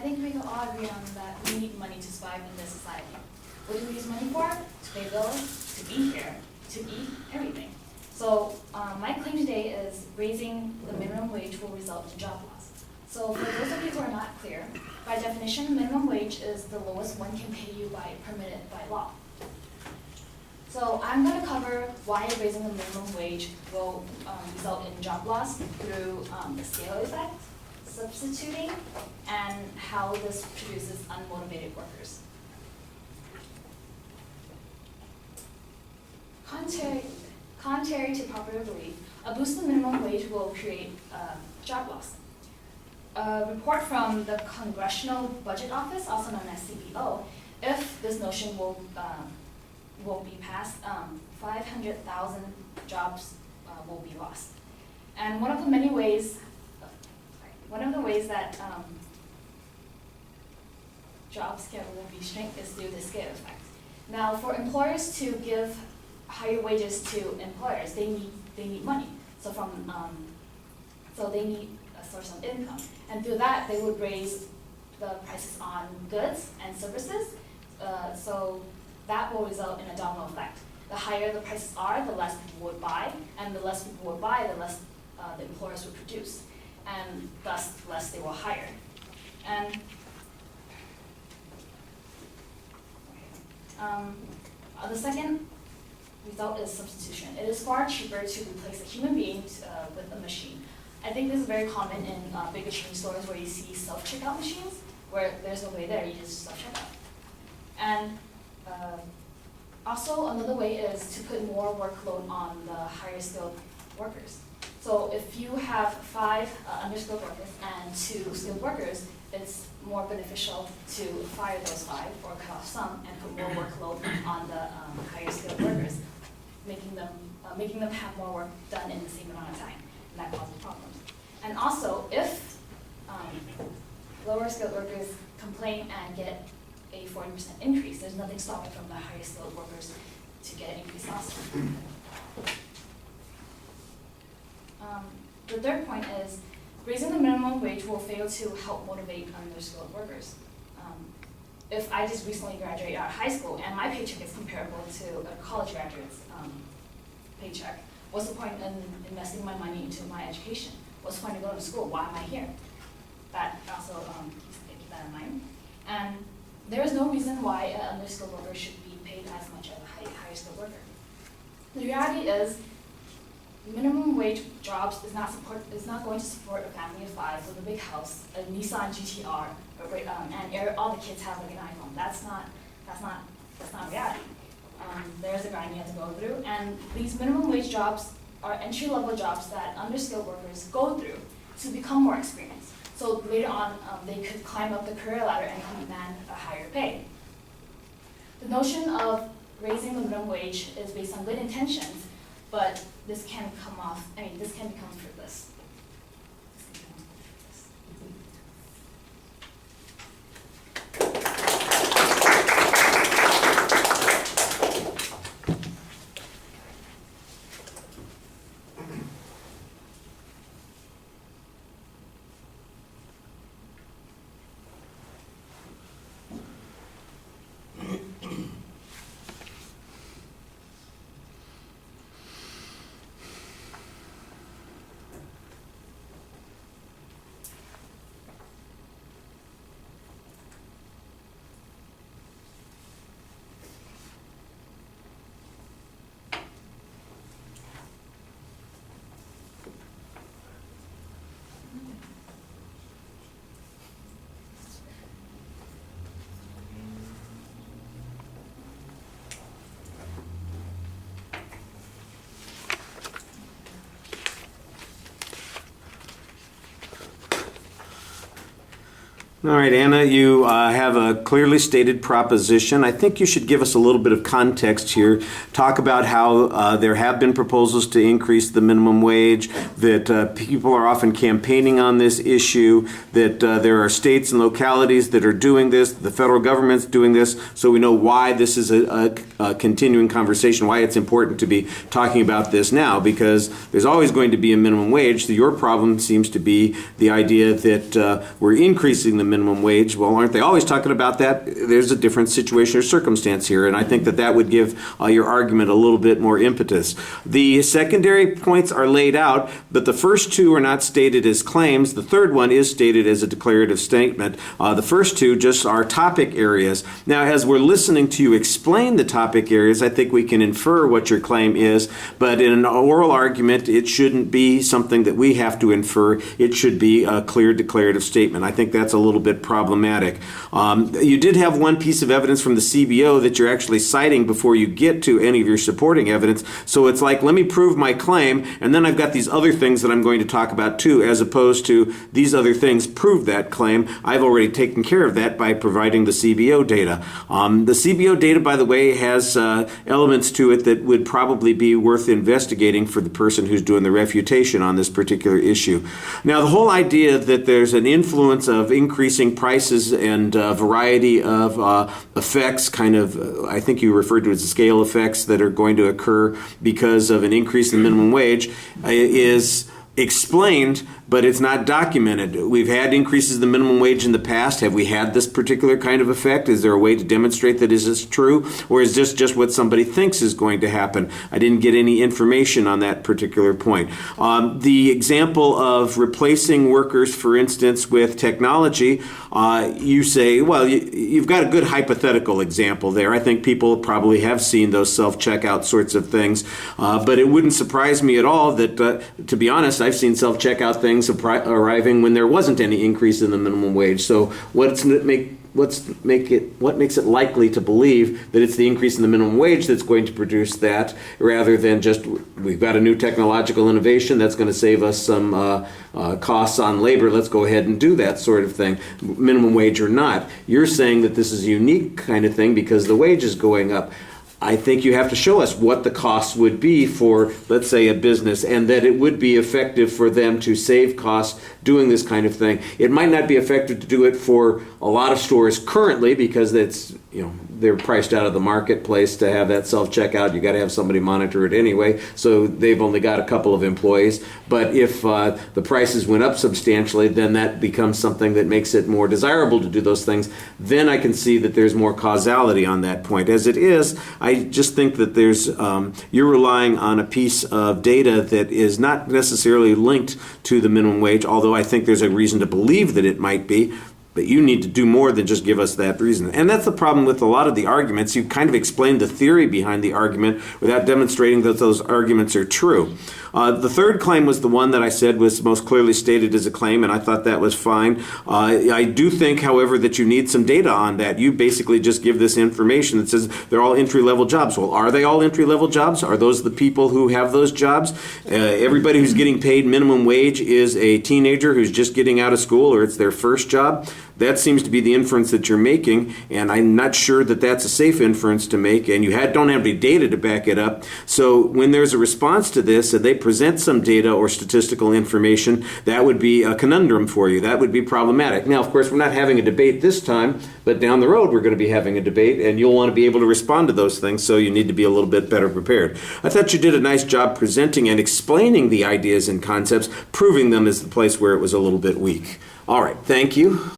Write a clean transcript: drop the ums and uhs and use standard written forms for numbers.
think we can all agree on that we need money to survive in this society. What do we use money for? To pay bills, to be here, to eat, everything. So my claim today is raising the minimum wage will result in job loss. So for those of you who are not clear, by definition, minimum wage is the lowest one can pay you permitted by law. So I'm going to cover why raising the minimum wage will result in job loss through the scale effect, substituting, and how this produces unmotivated workers. Contrary to popular belief, a boost in minimum wage will create job loss. A report from the Congressional Budget Office, also known as CBO, if this notion will be passed, 500,000 jobs will be lost. And one of the ways that jobs will be shrink is through the scale effect. Now, for employers to give higher wages to employers, they need money. So so they need a source of income, and through that they would raise the prices on goods and services. So that will result in a domino effect. The higher the prices are, the less people would buy, and the less people would buy, the less the employers would produce, and thus less they will hire. And the second result is substitution. It is far cheaper to replace a human being with a machine. I think this is very common in bigger chain stores where you see self-checkout machines, where there's nobody there, you just self-checkout. And also another way is to put more workload on the higher skilled workers. So if you have 5 underskilled workers and 2 skilled workers, it's more beneficial to fire those 5 or cut off some and put more workload on the higher skilled workers, making them have more work done in the same amount of time, and that causes problems. And also, if lower skilled workers complain and get a 40% increase, there's nothing stopping from the higher skilled workers to get an increase also. The third point is raising the minimum wage will fail to help motivate underskilled workers. If I just recently graduated out of high school and my paycheck is comparable to a college graduate's paycheck, what's the point in investing my money into my education? What's the point of going to school? Why am I here? That also keep that in mind. And there is no reason why an underskilled worker should be paid as much as a higher skilled worker. The reality is, minimum wage jobs is not going to support a family of 5 with a big house, a Nissan GTR, and all the kids have like an iPhone. That's not reality. There's a grind you have to go through, and these minimum wage jobs are entry-level jobs that underskilled workers go through to become more experienced. So later on, they could climb up the career ladder and command a higher pay. The notion of raising the minimum wage is based on good intentions, but this can become fruitless. All right, Anna, you have a clearly stated proposition. I think you should give us a little bit of context here. Talk about how there have been proposals to increase the minimum wage, that people are often campaigning on this issue, that there are states and localities that are doing this, the federal government's doing this, so we know why this is a continuing conversation, why it's important to be talking about this now, because there's always going to be a minimum wage. So your problem seems to be the idea that we're increasing the minimum wage. Well, aren't they always talking about that? There's a different situation or circumstance here, and I think that that would give your argument a little bit more impetus. The secondary points are laid out, but the first two are not stated as claims. The third one is stated as a declarative statement. The first two just are topic areas. Now, as we're listening to you explain the topic areas, I think we can infer what your claim is, but in an oral argument, it shouldn't be something that we have to infer. It should be a clear declarative statement. I think that's a little bit problematic. You did have one piece of evidence from the CBO that you're actually citing before you get to any of your supporting evidence. So it's like, let me prove my claim, and then I've got these other things that I'm going to talk about too, as opposed to these other things prove that claim. I've already taken care of that by providing the CBO data. The CBO data, by the way, has elements to it that would probably be worth investigating for the person who's doing the refutation on this particular issue. Now, the whole idea that there's an influence of increasing prices and a variety of effects, kind of, I think you referred to as scale effects that are going to occur because of an increase in minimum wage, is explained, but it's not documented. We've had increases in the minimum wage in the past. Have we had this particular kind of effect? Is there a way to demonstrate that is this true? Or is this just what somebody thinks is going to happen? I didn't get any information on that particular point. The example of replacing workers, for instance, with technology, you say, well, you've got a good hypothetical example there. I think people probably have seen those self-checkout sorts of things, but it wouldn't surprise me at all that, to be honest, I've seen self-checkout things arriving when there wasn't any increase in the minimum wage. So what makes it likely to believe that it's the increase in the minimum wage that's going to produce that, rather than just we've got a new technological innovation that's going to save us some costs on labor, let's go ahead and do that sort of thing, minimum wage or not. You're saying that this is a unique kind of thing because the wage is going up. I think you have to show us what the costs would be for, let's say, a business, and that it would be effective for them to save costs doing this kind of thing. It might not be effective to do it for a lot of stores currently because it's, they're priced out of the marketplace to have that self-checkout. You got to have somebody monitor it anyway, so they've only got a couple of employees. But if the prices went up substantially, then that becomes something that makes it more desirable to do those things. Then I can see that there's more causality on that point. As it is, I just think that there's you're relying on a piece of data that is not necessarily linked to the minimum wage, although I think there's a reason to believe that it might be. But you need to do more than just give us that reason. And that's the problem with a lot of the arguments. You kind of explain the theory behind the argument without demonstrating that those arguments are true. The third claim was the one that I said was most clearly stated as a claim, and I thought that was fine. I do think, however, that you need some data on that. You basically just give this information that says they're all entry-level jobs. Well, are they all entry-level jobs? Are those the people who have those jobs? Everybody who's getting paid minimum wage is a teenager who's just getting out of school, or it's their first job. That seems to be the inference that you're making, and I'm not sure that that's a safe inference to make, and you don't have any data to back it up. So when there's a response to this, and they present some data or statistical information, that would be a conundrum for you. That would be problematic. Now, of course, we're not having a debate this time, but down the road we're going to be having a debate, and you'll want to be able to respond to those things, so you need to be a little bit better prepared. I thought you did a nice job presenting and explaining the ideas and concepts. Proving them is the place where it was a little bit weak. All right, thank you.